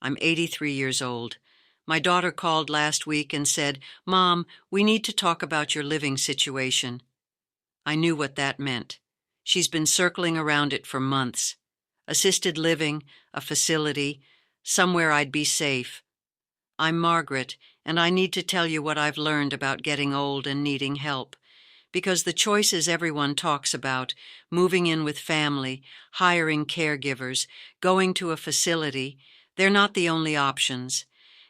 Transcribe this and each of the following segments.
I'm 83 years old. My daughter called last week and said, "Mom, we need to talk about your living situation." I knew what that meant. She's been circling around it for months. Assisted living, a facility, somewhere I'd be safe. I'm Margaret, and I need to tell you what I've learned about getting old and needing help. Because the choices everyone talks about, moving in with family, hiring caregivers, going to a facility, they're not the only options.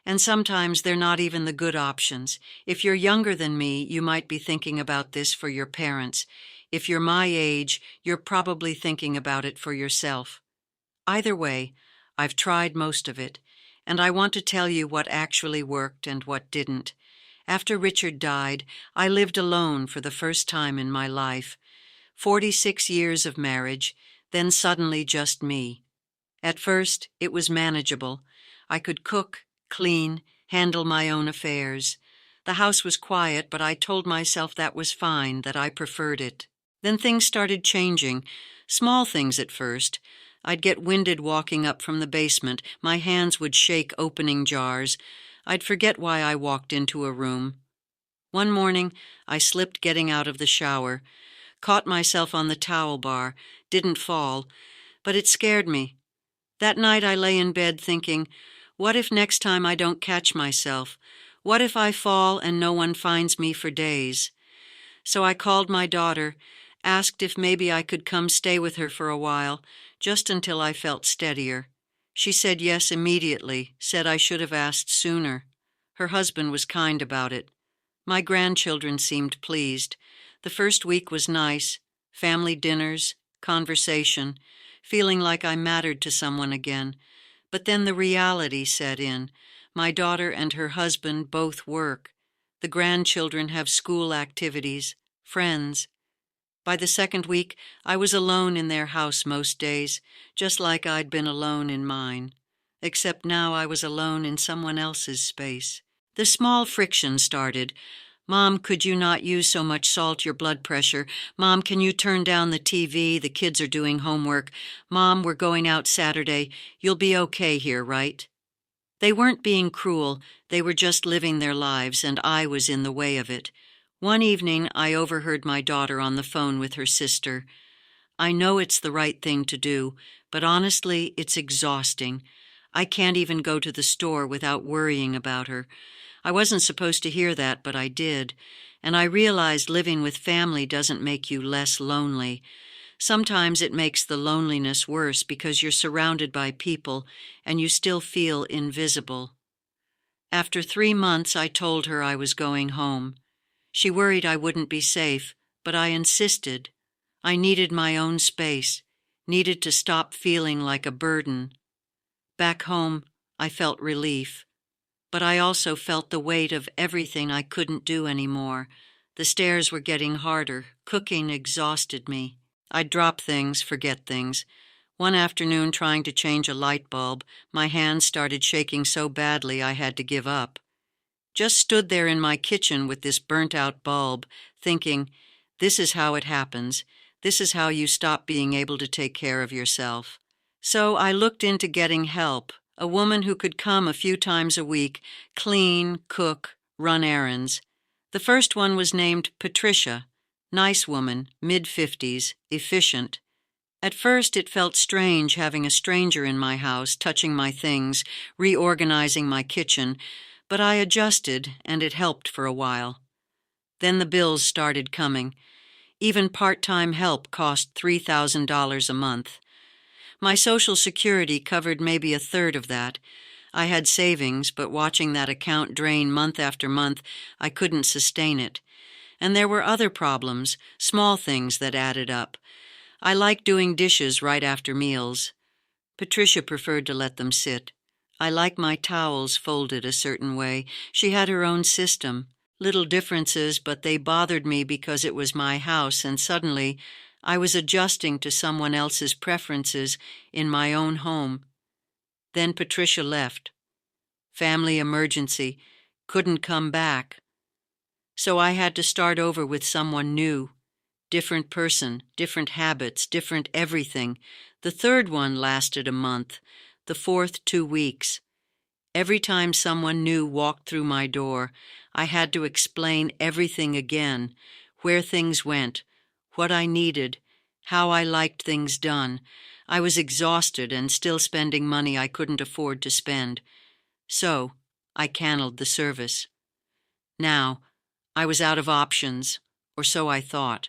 And sometimes they're not even the good options. If you're younger than me, you might be thinking about this for your parents. If you're my age, you're probably thinking about it for yourself. Either way, I've tried most of it, and I want to tell you what actually worked and what didn't. After Richard died, I lived alone for the first time in my life. 46 years of marriage, then suddenly just me. At first, it was manageable. I could cook, clean, handle my own affairs. The house was quiet, but I told myself that was fine, that I preferred it. Then things started changing. Small things at first. I'd get winded walking up from the basement. My hands would shake opening jars. I'd forget why I walked into a room. One morning, I slipped getting out of the shower, caught myself on the towel bar, didn't fall, but it scared me. That night I lay in bed thinking, what if next time I don't catch myself? What if I fall and no one finds me for days? So I called my daughter, asked if maybe I could come stay with her for a while, just until I felt steadier. She said yes immediately, said I should have asked sooner. Her husband was kind about it. My grandchildren seemed pleased. The first week was nice. Family dinners, conversation, feeling like I mattered to someone again. But then the reality set in. My daughter and her husband both work. The grandchildren have school activities, friends. By the second week, I was alone in their house most days, just like I'd been alone in mine. Except now I was alone in someone else's space. The small friction started. "Mom, could you not use so much salt, your blood pressure? Mom, can you turn down the TV? The kids are doing homework. Mom, we're going out Saturday. You'll be okay here, right?" They weren't being cruel. They were just living their lives, and I was in the way of it. One evening, I overheard my daughter on the phone with her sister. "I know it's the right thing to do, but honestly, it's exhausting. I can't even go to the store without worrying about her." I wasn't supposed to hear that, but I did, and I realized living with family doesn't make you less lonely. Sometimes it makes the loneliness worse because you're surrounded by people and you still feel invisible. After 3 months, I told her I was going home. She worried I wouldn't be safe, but I insisted. I needed my own space, needed to stop feeling like a burden. Back home, I felt relief. But I also felt the weight of everything I couldn't do anymore. The stairs were getting harder. Cooking exhausted me. I'd drop things, forget things. One afternoon, trying to change a light bulb, my hands started shaking so badly I had to give up. Just stood there in my kitchen with this burnt-out bulb, thinking, this is how it happens. This is how you stop being able to take care of yourself. So I looked into getting help. A woman who could come a few times a week, clean, cook, run errands. The first one was named Patricia. Nice woman, mid-50s, efficient. At first it felt strange having a stranger in my house, touching my things, reorganizing my kitchen, but I adjusted, and it helped for a while. Then the bills started coming. Even part-time help cost $3,000 a month. My Social Security covered maybe a third of that. I had savings, but watching that account drain month after month, I couldn't sustain it. And there were other problems, small things that added up. I liked doing dishes right after meals. Patricia preferred to let them sit. I like my towels folded a certain way. She had her own system. Little differences, but they bothered me because it was my house, and suddenly I was adjusting to someone else's preferences in my own home. Then Patricia left. Family emergency. Couldn't come back. So I had to start over with someone new. Different person, different habits, different everything. The third one lasted a month. The fourth, 2 weeks. Every time someone new walked through my door, I had to explain everything again: where things went, what I needed, how I liked things done. I was exhausted and still spending money I couldn't afford to spend. So, I canceled the service. Now, I was out of options, or so I thought.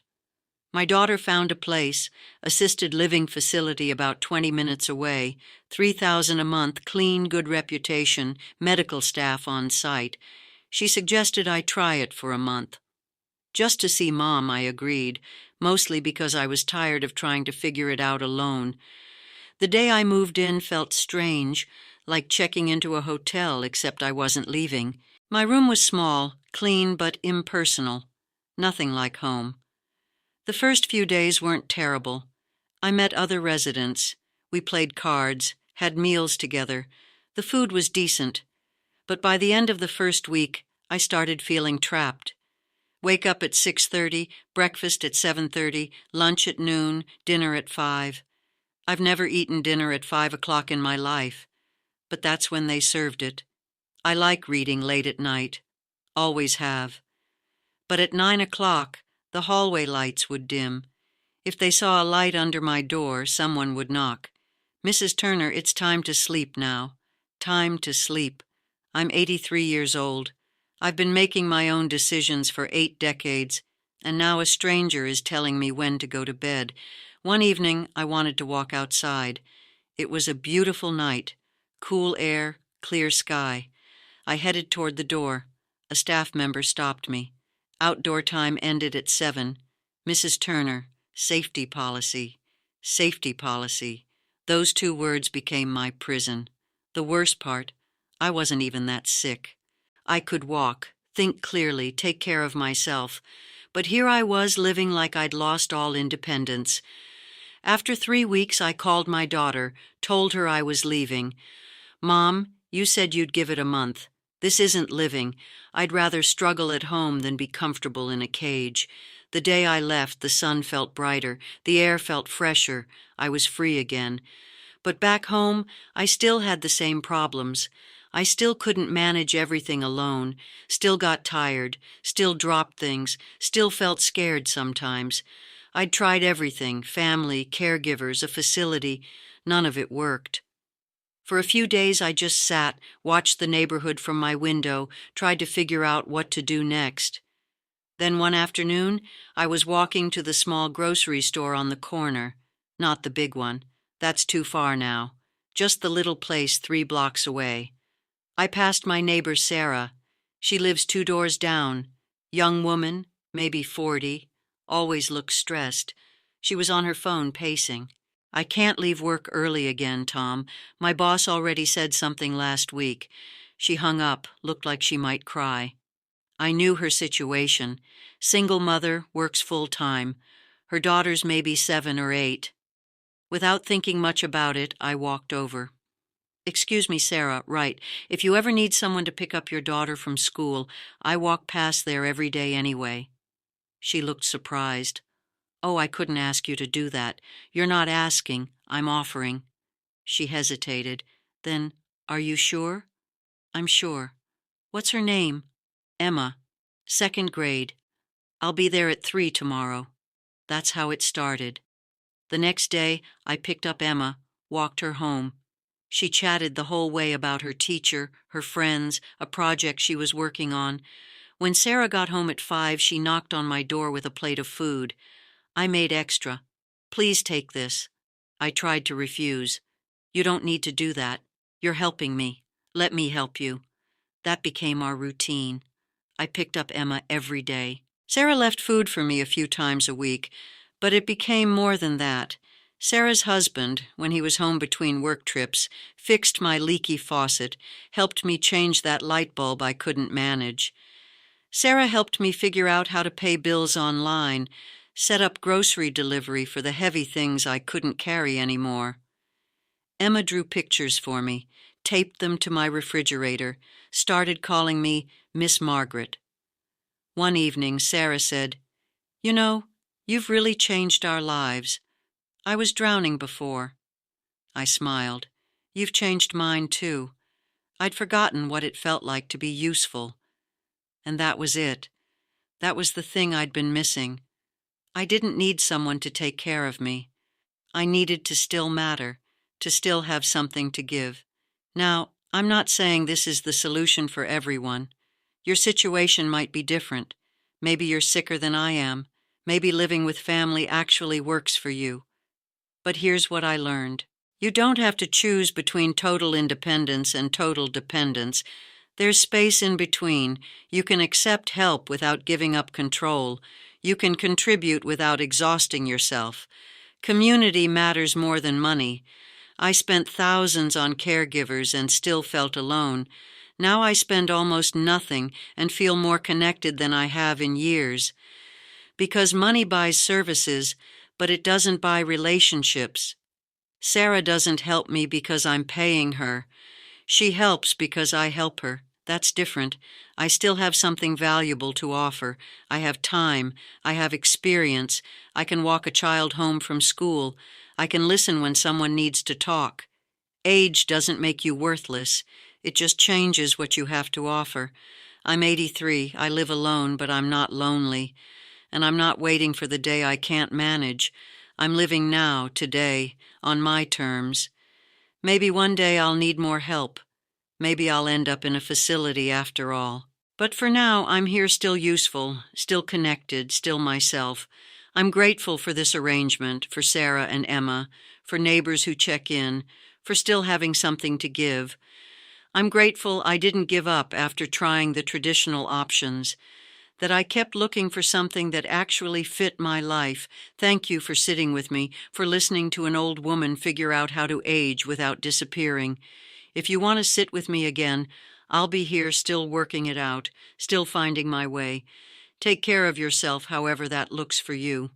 My daughter found a place, assisted living facility about 20 minutes away, $3,000 a month, clean, good reputation, medical staff on site. She suggested I try it for a month. Just to see Mom, I agreed, mostly because I was tired of trying to figure it out alone. The day I moved in felt strange, like checking into a hotel, except I wasn't leaving. My room was small, clean but impersonal. Nothing like home. The first few days weren't terrible. I met other residents. We played cards, had meals together. The food was decent. But by the end of the first week, I started feeling trapped. Wake up at 6:30, breakfast at 7:30, lunch at noon, dinner at 5. I've never eaten dinner at 5 o'clock in my life, but that's when they served it. I like reading late at night. Always have. But at 9 o'clock, the hallway lights would dim. If they saw a light under my door, someone would knock. "Mrs. Turner, it's time to sleep now. Time to sleep. I'm 83 years old. I've been making my own decisions for 8 decades, and now a stranger is telling me when to go to bed." One evening, I wanted to walk outside. It was a beautiful night. Cool air, clear sky. I headed toward the door. A staff member stopped me. Outdoor time ended at 7. "Mrs. Turner, safety policy. Safety policy." Those 2 words became my prison. The worst part, I wasn't even that sick. I could walk, think clearly, take care of myself. But here I was living like I'd lost all independence. After 3 weeks, I called my daughter, told her I was leaving. "Mom, you said you'd give it a month. This isn't living. I'd rather struggle at home than be comfortable in a cage." The day I left, the sun felt brighter, the air felt fresher, I was free again. But back home, I still had the same problems. I still couldn't manage everything alone, still got tired, still dropped things, still felt scared sometimes. I'd tried everything: family, caregivers, a facility. None of it worked. For a few days I just sat, watched the neighborhood from my window, tried to figure out what to do next. Then one afternoon, I was walking to the small grocery store on the corner. Not the big one. That's too far now. Just the little place 3 blocks away. I passed my neighbor Sarah. She lives 2 doors down. Young woman, maybe 40, always looks stressed. She was on her phone pacing. "I can't leave work early again, Tom. My boss already said something last week." She hung up, looked like she might cry. I knew her situation. Single mother, works full-time. Her daughters may be 7 or 8. Without thinking much about it, I walked over. "Excuse me, Sarah, right. If you ever need someone to pick up your daughter from school, I walk past there every day anyway." She looked surprised. "Oh, I couldn't ask you to do that. You're not asking, I'm offering." She hesitated. Then, "Are you sure?" "I'm sure." "What's her name?" "Emma. 2nd grade. I'll be there at 3 tomorrow." That's how it started. The next day, I picked up Emma, walked her home. She chatted the whole way about her teacher, her friends, a project she was working on. When Sarah got home at 5, she knocked on my door with a plate of food. I made extra. "Please take this." I tried to refuse. "You don't need to do that. You're helping me. Let me help you." That became our routine. I picked up Emma every day. Sarah left food for me a few times a week, but it became more than that. Sarah's husband, when he was home between work trips, fixed my leaky faucet, helped me change that light bulb I couldn't manage. Sarah helped me figure out how to pay bills online, set up grocery delivery for the heavy things I couldn't carry anymore. Emma drew pictures for me, taped them to my refrigerator, started calling me Miss Margaret. One evening, Sarah said, "You know, you've really changed our lives. I was drowning before." I smiled. "You've changed mine, too. I'd forgotten what it felt like to be useful. And that was it. That was the thing I'd been missing. I didn't need someone to take care of me. I needed to still matter, to still have something to give. Now, I'm not saying this is the solution for everyone. Your situation might be different. Maybe you're sicker than I am. Maybe living with family actually works for you. But here's what I learned. You don't have to choose between total independence and total dependence. There's space in between. You can accept help without giving up control. You can contribute without exhausting yourself. Community matters more than money. I spent thousands on caregivers and still felt alone. Now I spend almost nothing and feel more connected than I have in years. Because money buys services, but it doesn't buy relationships. Sarah doesn't help me because I'm paying her. She helps because I help her. That's different. I still have something valuable to offer. I have time. I have experience. I can walk a child home from school. I can listen when someone needs to talk. Age doesn't make you worthless. It just changes what you have to offer. I'm 83. I live alone, but I'm not lonely. And I'm not waiting for the day I can't manage. I'm living now, today, on my terms. Maybe one day I'll need more help. Maybe I'll end up in a facility after all. But for now, I'm here still useful, still connected, still myself. I'm grateful for this arrangement, for Sarah and Emma, for neighbors who check in, for still having something to give. I'm grateful I didn't give up after trying the traditional options, that I kept looking for something that actually fit my life. Thank you for sitting with me, for listening to an old woman figure out how to age without disappearing. If you want to sit with me again, I'll be here still working it out, still finding my way. Take care of yourself however that looks for you.